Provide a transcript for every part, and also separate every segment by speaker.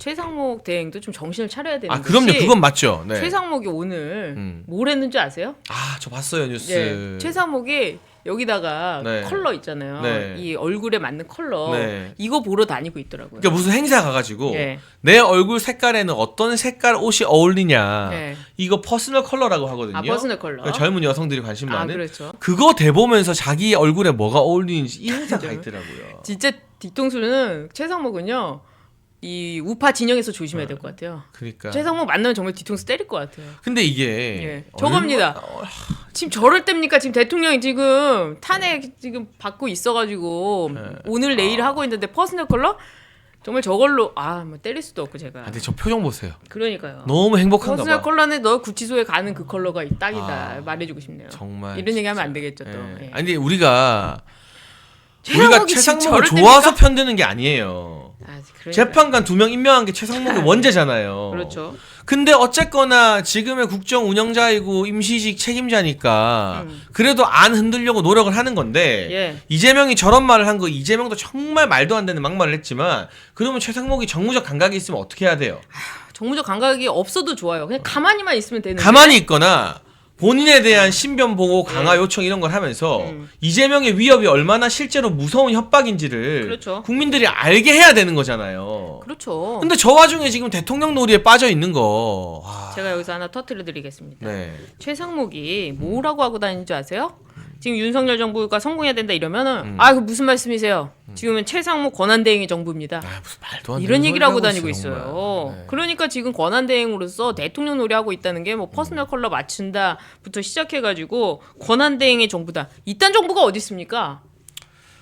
Speaker 1: 최상목 대행도 좀 정신을 차려야 되는
Speaker 2: 아 그럼요,
Speaker 1: 것이
Speaker 2: 그건 맞죠. 네.
Speaker 1: 최상목이 오늘 뭘 했는지 아세요?
Speaker 2: 아 저 봤어요 뉴스.
Speaker 1: 네. 최상목이 여기다가
Speaker 2: 네.
Speaker 1: 컬러 있잖아요.
Speaker 2: 네.
Speaker 1: 이 얼굴에 맞는 컬러
Speaker 2: 네.
Speaker 1: 이거 보러 다니고 있더라고요.
Speaker 2: 그러니까 무슨 행사 가가지고
Speaker 1: 예.
Speaker 2: 내 얼굴 색깔에는 어떤 색깔 옷이 어울리냐
Speaker 1: 네.
Speaker 2: 이거 퍼스널 컬러라고 하거든요.
Speaker 1: 아 퍼스널 컬러.
Speaker 2: 그러니까 젊은 여성들이 관심
Speaker 1: 아
Speaker 2: 많은
Speaker 1: 그렇죠.
Speaker 2: 그거 대보면서 자기 얼굴에 뭐가 어울리는지 이 행사가 있더라고요.
Speaker 1: 진짜 뒤통수는 최상목은요. 이 우파 진영에서 조심해야 될 것 같아요.
Speaker 2: 그러니까.
Speaker 1: 최상목 만나면 정말 뒤통수 때릴 것 같아요.
Speaker 2: 근데 이게
Speaker 1: 예. 저겁니다. 지금 저럴 때입니까? 지금 대통령이 지금 탄핵 지금 받고 있어가지고 오늘 내일 하고 있는데 퍼스널 컬러 정말 저걸로 뭐 때릴 수도 없고 제가.
Speaker 2: 근데 저 표정 보세요.
Speaker 1: 그러니까요.
Speaker 2: 너무 행복한가
Speaker 1: 퍼스널
Speaker 2: 봐.
Speaker 1: 컬러는 너 구치소에 가는 그 컬러가 딱이다 말해주고 싶네요.
Speaker 2: 정말.
Speaker 1: 이런 얘기하면 안 되겠죠 또.
Speaker 2: 예.
Speaker 1: 예.
Speaker 2: 아니 근데 우리가
Speaker 1: 최상목이
Speaker 2: 최상목을
Speaker 1: 지금
Speaker 2: 좋아서 편드는 게 아니에요.
Speaker 1: 그러니까요.
Speaker 2: 재판관 2명 임명한 게 최상목의 원죄잖아요.
Speaker 1: 그렇죠.
Speaker 2: 근데 어쨌거나 지금의 국정 운영자이고 임시직 책임자니까 그래도 안 흔들려고 노력을 하는 건데
Speaker 1: 예.
Speaker 2: 이재명이 저런 말을 한 거 이재명도 정말 말도 안 되는 막말을 했지만 그러면 최상목이 정무적 감각이 있으면 어떻게 해야 돼요?
Speaker 1: 정무적 감각이 없어도 좋아요. 그냥 가만히만 있으면 되는데.
Speaker 2: 가만히 있거나 본인에 대한 신변 보고 강화 요청 이런 걸 하면서 이재명의 위협이 얼마나 실제로 무서운 협박인지를
Speaker 1: 그렇죠.
Speaker 2: 국민들이 알게 해야 되는 거잖아요.
Speaker 1: 그렇죠.
Speaker 2: 근데 저 와중에 지금 대통령 놀이에 빠져 있는 거.
Speaker 1: 제가 여기서 하나 터뜨려 드리겠습니다.
Speaker 2: 네.
Speaker 1: 최상목이 뭐라고 하고 다니는 줄 아세요? 지금 윤석열 정부가 성공해야 된다 이러면은 그 무슨 말씀이세요? 지금은 최상목 권한대행의 정부입니다.
Speaker 2: 무슨 말도 안 되는
Speaker 1: 이런 얘기를 하고 다니고
Speaker 2: 있어요,
Speaker 1: 있어요.
Speaker 2: 정말. 네.
Speaker 1: 그러니까 지금 권한대행으로서 대통령 놀이하고 있다는 게 뭐 퍼스널 컬러 맞춘다부터 시작해가지고 권한대행의 정부다. 이딴 정부가 어디 있습니까?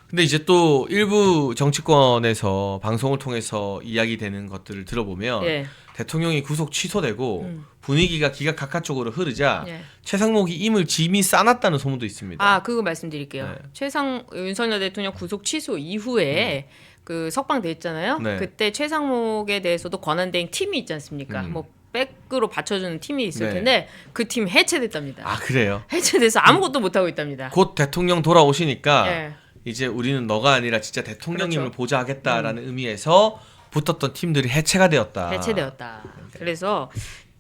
Speaker 2: 근데 이제 또 일부 정치권에서 방송을 통해서 이야기되는 것들을 들어보면
Speaker 1: 예.
Speaker 2: 대통령이 구속 취소되고 분위기가 기각각하 쪽으로 흐르자
Speaker 1: 예.
Speaker 2: 최상목이 임을 짐이 싸놨다는 소문도 있습니다.
Speaker 1: 그거 말씀드릴게요.
Speaker 2: 네.
Speaker 1: 윤석열 대통령 구속 취소 이후에 그 석방됐잖아요.
Speaker 2: 네.
Speaker 1: 그때 최상목에 대해서도 권한대행 팀이 있지 않습니까? 뭐 백으로 받쳐주는 팀이 있을
Speaker 2: 네.
Speaker 1: 텐데 그 팀 해체됐답니다.
Speaker 2: 그래요?
Speaker 1: 해체돼서 아무것도 못 하고 있답니다.
Speaker 2: 곧 대통령 돌아오시니까
Speaker 1: 예.
Speaker 2: 이제 우리는 너가 아니라 진짜 대통령님을
Speaker 1: 그렇죠.
Speaker 2: 보자 하겠다라는 의미에서 붙었던 팀들이 해체가 되었다.
Speaker 1: 해체되었다. 그래서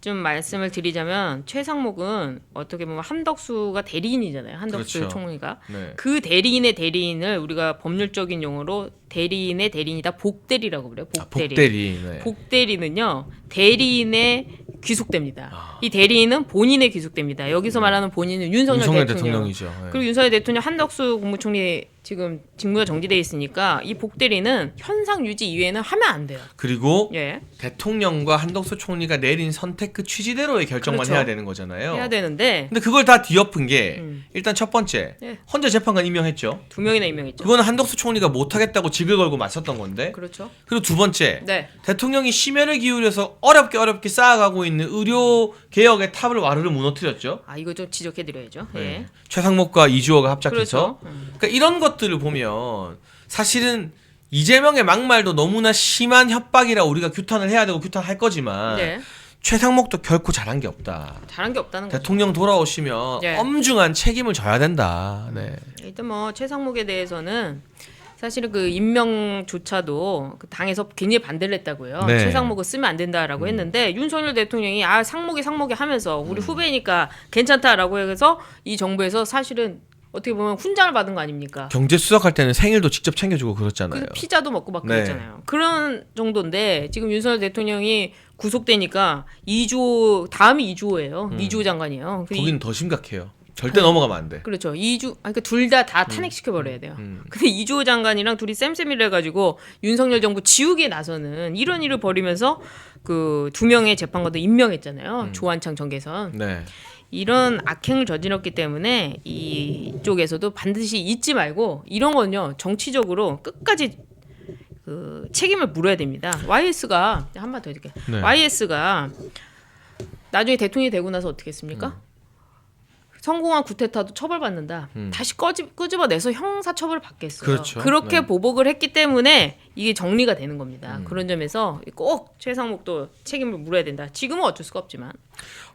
Speaker 1: 좀 말씀을 드리자면 최상목은 어떻게 보면 한덕수가 대리인이잖아요. 한덕수
Speaker 2: 그렇죠.
Speaker 1: 총리가.
Speaker 2: 네.
Speaker 1: 그 대리인의 대리인을 우리가 법률적인 용어로 대리인의 대리인이다 복대리라고 그래요. 복대리.
Speaker 2: 복대리. 네.
Speaker 1: 복대리는요. 대리인의 귀속됩니다. 이 대리인은 본인의 귀속됩니다. 여기서 말하는 본인은 윤석열 대통령.
Speaker 2: 대통령이죠. 네.
Speaker 1: 그리고 윤석열 대통령 한덕수 국무총리 지금 직무가 정지돼 있으니까 이 복대리는 현상 유지 이외에는 하면 안 돼요.
Speaker 2: 그리고
Speaker 1: 예.
Speaker 2: 대통령과 한덕수 총리가 내린 선택 그 취지대로의 결정만
Speaker 1: 그렇죠.
Speaker 2: 해야 되는 거잖아요.
Speaker 1: 해야 되는데
Speaker 2: 근데 그걸 다 뒤엎은 게 일단 첫 번째
Speaker 1: 예.
Speaker 2: 헌재 재판관 임명했죠.
Speaker 1: 2명이나 임명했죠.
Speaker 2: 그거는 한덕수 총리가 못하겠다고 직을 걸고 맞섰던 건데.
Speaker 1: 그렇죠.
Speaker 2: 그리고 두 번째
Speaker 1: 네.
Speaker 2: 대통령이 심혈을 기울여서 어렵게 쌓아가고 있는 의료 개혁의 탑을 와르르 무너뜨렸죠.
Speaker 1: 이거 좀 지적해 드려야죠. 예.
Speaker 2: 네. 최상목과 이주호가 합작해서.
Speaker 1: 그렇죠.
Speaker 2: 그러니까 이런 것들을 보면 사실은 이재명의 막말도 너무나 심한 협박이라 우리가 규탄을 해야 되고 규탄할 거지만
Speaker 1: 네.
Speaker 2: 최상목도 결코 잘한 게 없다.
Speaker 1: 잘한 게 없다는 거죠.
Speaker 2: 대통령 돌아오시면
Speaker 1: 네.
Speaker 2: 엄중한 책임을 져야 된다. 네.
Speaker 1: 일단 뭐 최상목에 대해서는 사실은 그 임명조차도 그 당에서 굉장히 반대를 했다고요.
Speaker 2: 네.
Speaker 1: 최상목을 쓰면 안 된다라고 했는데 윤석열 대통령이 상목이 하면서 우리 후배니까 괜찮다라고 해서 이 정부에서 사실은 어떻게 보면 훈장을 받은 거 아닙니까?
Speaker 2: 경제 수석할 때는 생일도 직접 챙겨주고 그렇잖아요.
Speaker 1: 그래서 피자도 먹고 막
Speaker 2: 네.
Speaker 1: 그랬잖아요. 그런 정도인데 지금 윤석열 대통령이 구속되니까 다음이 2조예요. 2조 장관이에요.
Speaker 2: 거기는 더 심각해요. 절대 넘어가면 안 돼.
Speaker 1: 그렇죠. 2주, 그러니까 둘 다 탄핵시켜 버려야 돼요. 근데 이주호 장관이랑 둘이 쌤쌤이를 해가지고 윤석열 정부 지우기에 나서는 이런 일을 벌이면서 그 2명의 재판관도 임명했잖아요. 조한창 정계선.
Speaker 2: 네.
Speaker 1: 이런 악행을 저질렀기 때문에 이쪽에서도 반드시 잊지 말고 이런 건요 정치적으로 끝까지 그 책임을 물어야 됩니다. YS가 한번 더 해줄게.
Speaker 2: 네.
Speaker 1: YS가 나중에 대통령이 되고 나서 어떻게 했습니까? 성공한 구테타도 처벌받는다. 다시 끄집어내서 형사처벌을 받겠어요.
Speaker 2: 그렇죠.
Speaker 1: 그렇게
Speaker 2: 네.
Speaker 1: 보복을 했기 때문에 이게 정리가 되는 겁니다. 그런 점에서 꼭 최상목도 책임을 물어야 된다. 지금은 어쩔 수가 없지만.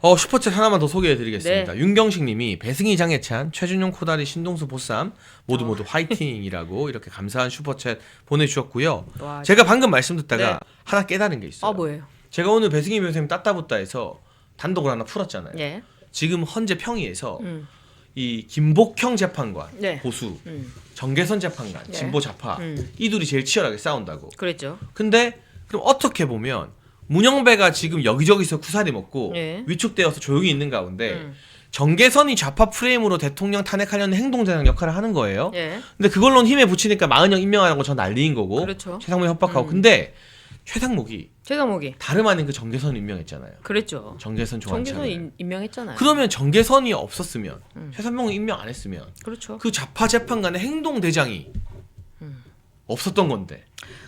Speaker 2: 슈퍼챗 하나만 더 소개해드리겠습니다.
Speaker 1: 네.
Speaker 2: 윤경식님이 배승희 장해찬 최준용 코다리 신동수 보쌈 모두 화이팅이라고 이렇게 감사한 슈퍼챗 보내주셨고요.
Speaker 1: 와,
Speaker 2: 제가 방금 말씀 듣다가
Speaker 1: 네.
Speaker 2: 하나 깨달은 게 있어요.
Speaker 1: 뭐예요?
Speaker 2: 제가 오늘 배승희 변호사님 따따붙다에서 단독을 하나 풀었잖아요.
Speaker 1: 예.
Speaker 2: 지금 헌재 평의에서
Speaker 1: 음.
Speaker 2: 이 김복형 재판관
Speaker 1: 네.
Speaker 2: 보수,
Speaker 1: 음.
Speaker 2: 정계선 재판관
Speaker 1: 네.
Speaker 2: 진보 좌파
Speaker 1: 음.
Speaker 2: 이 둘이 제일 치열하게 싸운다고.
Speaker 1: 그랬죠.
Speaker 2: 근데 그럼 어떻게 보면 문영배가 지금 여기저기서 쿠사리 먹고
Speaker 1: 예.
Speaker 2: 위축되어서 조용히 있는 가운데
Speaker 1: 음.
Speaker 2: 정계선이 좌파 프레임으로 대통령 탄핵하려는 행동대장 역할을 하는 거예요.
Speaker 1: 예.
Speaker 2: 근데 그걸로 힘에 붙이니까 마은영 임명하는 거 전 난리인 거고
Speaker 1: 그렇죠.
Speaker 2: 최상목 협박하고. 근데 최상목이
Speaker 1: 최상목이
Speaker 2: 다름 아닌 그 정계선 임명했잖아요.
Speaker 1: 그랬죠.
Speaker 2: 정계선 조한찬.
Speaker 1: 정계선 임명했잖아요.
Speaker 2: 그러면 정계선이 없었으면 최상목은 임명 안 했으면
Speaker 1: 그렇죠.
Speaker 2: 그 좌파 재판관의 행동대장이 없었던 건데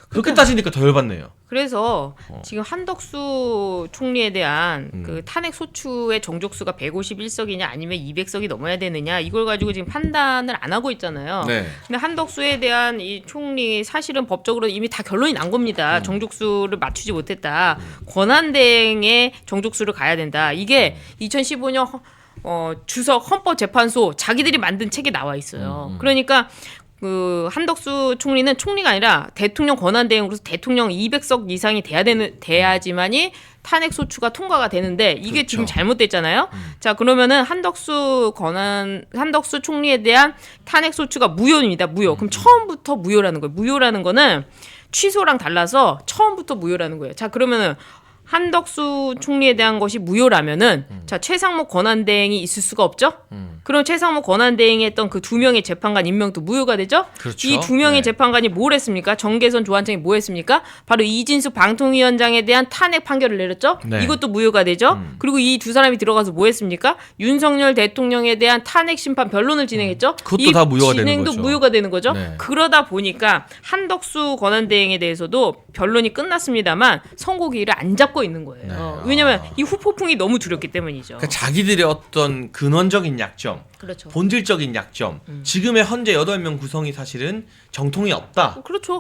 Speaker 2: 그렇게
Speaker 1: 그러니까
Speaker 2: 따지니까 더 열받네요.
Speaker 1: 그래서 지금 한덕수 총리에 대한 그 탄핵 소추의 정족수가 151석이냐 아니면 200석이 넘어야 되느냐 이걸 가지고 지금 판단을 안 하고 있잖아요.
Speaker 2: 네.
Speaker 1: 근데 한덕수에 대한 이 총리 사실은 법적으로 이미 다 결론이 난 겁니다. 정족수를 맞추지 못했다. 권한대행의 정족수를 가야 된다. 이게 2015년 주석 헌법재판소 자기들이 만든 책에 나와 있어요. 그러니까 그 한덕수 총리는 총리가 아니라 대통령 권한대행으로서 대통령 200석 이상이 돼야지만이 탄핵 소추가 통과가 되는데 이게
Speaker 2: 그렇죠.
Speaker 1: 지금 잘못됐잖아요. 자, 그러면은 한덕수 총리에 대한 탄핵 소추가 무효입니다. 무효. 그럼 처음부터 무효라는 거예요. 무효라는 거는 취소랑 달라서 처음부터 무효라는 거예요. 자, 그러면은 한덕수 총리에 대한 것이 무효라면은 자, 최상목 권한대행이 있을 수가 없죠. 그럼 최상목 권한대행이 했던 그 두 명의 재판관 임명도 무효가 되죠.
Speaker 2: 그렇죠.
Speaker 1: 이 두 명의
Speaker 2: 네.
Speaker 1: 재판관이 뭘 했습니까? 정계선 조한창이 뭐 했습니까? 바로 이진수 방통위원장에 대한 탄핵 판결을 내렸죠.
Speaker 2: 네.
Speaker 1: 이것도 무효가 되죠. 그리고 이 두 사람이 들어가서 뭐 했습니까? 윤석열 대통령에 대한 탄핵 심판 변론을 진행했죠.
Speaker 2: 그것도
Speaker 1: 이
Speaker 2: 다 무효가 되는
Speaker 1: 진행도
Speaker 2: 거죠.
Speaker 1: 무효가 되는 거죠.
Speaker 2: 네.
Speaker 1: 그러다 보니까 한덕수 권한대행에 대해서도 변론이 끝났습니다만 선고기일을 안 잡고 있는 거예요.
Speaker 2: 네.
Speaker 1: 왜냐하면 이 후폭풍이 너무 두렵기 때문이죠.
Speaker 2: 그러니까 자기들의 어떤 근원적인 약점,
Speaker 1: 그렇죠.
Speaker 2: 본질적인 약점, 지금의 현재 8명 구성이 사실은 정통이 없다.
Speaker 1: 그렇죠.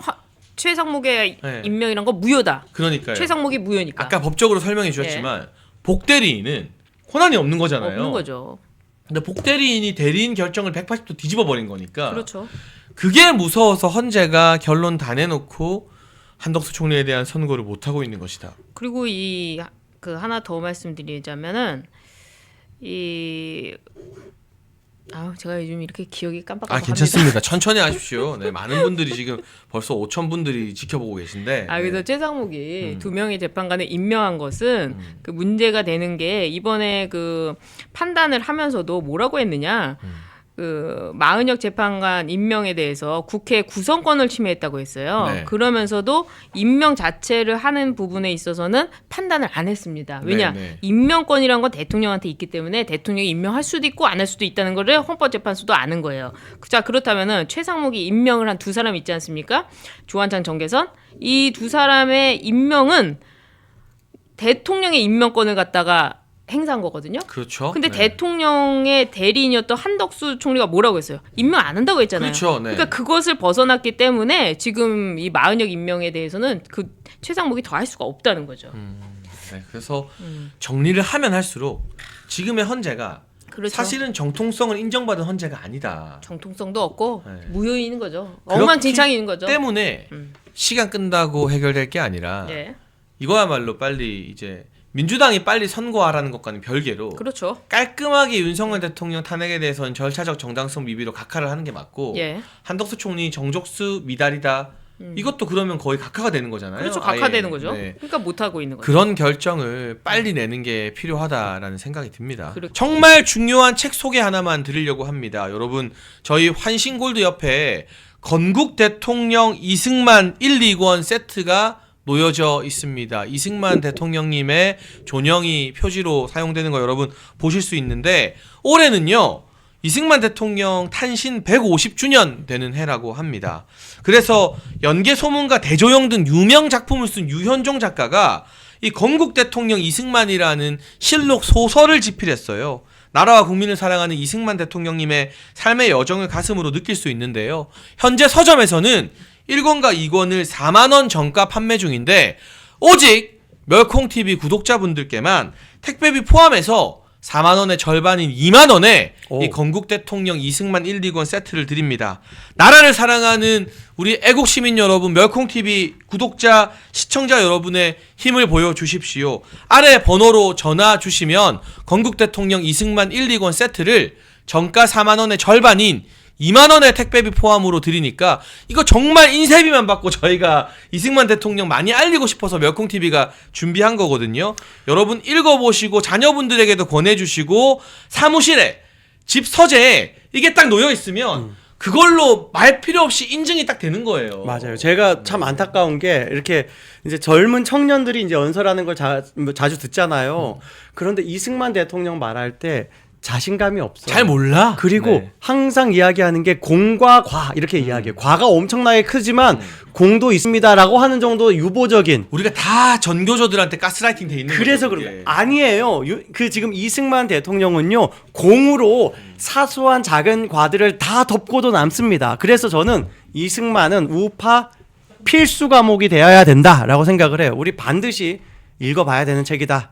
Speaker 1: 최상목의
Speaker 2: 네.
Speaker 1: 임명이란 건 무효다.
Speaker 2: 그러니까요.
Speaker 1: 최상목이 무효니까.
Speaker 2: 아까 법적으로 설명해 주셨지만 복대리인은 권한이 없는 거잖아요.
Speaker 1: 없는 거죠.
Speaker 2: 근데 복대리인이 대리인 결정을 180도 뒤집어 버린 거니까
Speaker 1: 그렇죠.
Speaker 2: 그게 무서워서 헌재가 결론 다 내놓고 한덕수 총리에 대한 선고를 못 하고 있는 것이다.
Speaker 1: 그리고 그 하나 더 말씀드리자면은 제가 요즘 이렇게 기억이 깜빡깜빡합니다.
Speaker 2: 괜찮습니다. 천천히 하십시오. 네, 많은 분들이 지금 벌써 5천 분들이 지켜보고 계신데.
Speaker 1: 그래서 최상목이 두 명의 재판관을 임명한 것은 그 문제가 되는 게 이번에 그 판단을 하면서도 뭐라고 했느냐. 그 마은혁 재판관 임명에 대해서 국회 구성권을 침해했다고 했어요.
Speaker 2: 네.
Speaker 1: 그러면서도 임명 자체를 하는 부분에 있어서는 판단을 안 했습니다. 왜냐?
Speaker 2: 네.
Speaker 1: 임명권이란 건 대통령한테 있기 때문에 대통령이 임명할 수도 있고 안 할 수도 있다는 거를 헌법재판소도 아는 거예요. 자, 그렇다면은 최상목이 임명을 한 두 사람 있지 않습니까? 조한창, 정계선. 이 두 사람의 임명은 대통령의 임명권을 갖다가 행사한 거거든요.
Speaker 2: 그렇죠.
Speaker 1: 근데
Speaker 2: 네.
Speaker 1: 대통령의 대리인이었던 한덕수 총리가 뭐라고 했어요? 임명 안 한다고 했잖아요.
Speaker 2: 그렇죠. 네.
Speaker 1: 그러니까 그것을 벗어났기 때문에 지금 이 마은혁 임명에 대해서는 그 최상목이 더 할 수가 없다는 거죠.
Speaker 2: 네, 그래서 정리를 하면 할수록 지금의 헌재가
Speaker 1: 그렇죠.
Speaker 2: 사실은 정통성을 인정받은 헌재가 아니다.
Speaker 1: 정통성도 없고
Speaker 2: 네.
Speaker 1: 무효인 거죠.
Speaker 2: 그렇기
Speaker 1: 엉망진창인 거죠.
Speaker 2: 때문에 시간 끈다고 해결될 게 아니라
Speaker 1: 예.
Speaker 2: 이거야말로 빨리 이제 민주당이 빨리 선고하라는 것과는 별개로
Speaker 1: 그렇죠.
Speaker 2: 깔끔하게 윤석열 대통령 탄핵에 대해서는 절차적 정당성 미비로 각하를 하는 게 맞고
Speaker 1: 예.
Speaker 2: 한덕수 총리 정족수 미달이다. 이것도 그러면 거의 각하가 되는 거잖아요.
Speaker 1: 그렇죠.
Speaker 2: 아예.
Speaker 1: 각하되는 거죠.
Speaker 2: 네.
Speaker 1: 그러니까 못 하고 있는 거죠.
Speaker 2: 그런 결정을 빨리 내는 게 필요하다라는 생각이 듭니다.
Speaker 1: 그렇죠.
Speaker 2: 정말 중요한 책 소개 하나만 드리려고 합니다. 여러분, 저희 환신골드 옆에 건국 대통령 이승만 1, 2권 세트가 놓여져 있습니다. 이승만 대통령님의 존영이 표지로 사용되는 거 여러분 보실 수 있는데 올해는요. 이승만 대통령 탄신 150주년 되는 해라고 합니다. 그래서 연개소문과 대조영 등 유명 작품을 쓴 유현종 작가가 이 건국 대통령 이승만이라는 실록 소설을 집필했어요. 나라와 국민을 사랑하는 이승만 대통령님의 삶의 여정을 가슴으로 느낄 수 있는데요. 현재 서점에서는 1권과 2권을 4만 원 정가 판매 중인데 오직 멸콩TV 구독자분들께만 택배비 포함해서 4만 원의 절반인 2만 원에 이 건국 대통령 이승만 1, 2권 세트를 드립니다. 나라를 사랑하는 우리 애국 시민 여러분, 멸콩TV 구독자, 시청자 여러분의 힘을 보여주십시오. 아래 번호로 전화 주시면 건국 대통령 이승만 1, 2권 세트를 정가 4만 원의 절반인 2만 원의 택배비 포함으로 드리니까 이거 정말 인쇄비만 받고 저희가 이승만 대통령 많이 알리고 싶어서 멸콩TV가 준비한 거거든요. 여러분 읽어보시고 자녀분들에게도 권해주시고 사무실에 집 서재에 이게 딱 놓여 있으면 그걸로 말 필요 없이 인증이 딱 되는 거예요.
Speaker 3: 맞아요. 제가 참 안타까운 게 이렇게 이제 젊은 청년들이 이제 연설하는 걸 자주 듣잖아요. 그런데 이승만 대통령 말할 때 자신감이 없어요.
Speaker 2: 잘 몰라.
Speaker 3: 그리고
Speaker 2: 네.
Speaker 3: 항상 이야기하는 게 공과 과 이렇게 이야기해요. 과가 엄청나게 크지만 공도 있습니다라고 하는 정도 유보적인.
Speaker 2: 우리가 다 전교조들한테 가스라이팅 돼 있는
Speaker 3: 그래서
Speaker 2: 거죠,
Speaker 3: 그런 아니에요. 그 지금 이승만 대통령은요 공으로 사소한 작은 과들을 다 덮고도 남습니다. 그래서 저는 이승만은 우파 필수 과목이 되어야 된다라고 생각을 해요. 우리 반드시 읽어봐야 되는 책이다.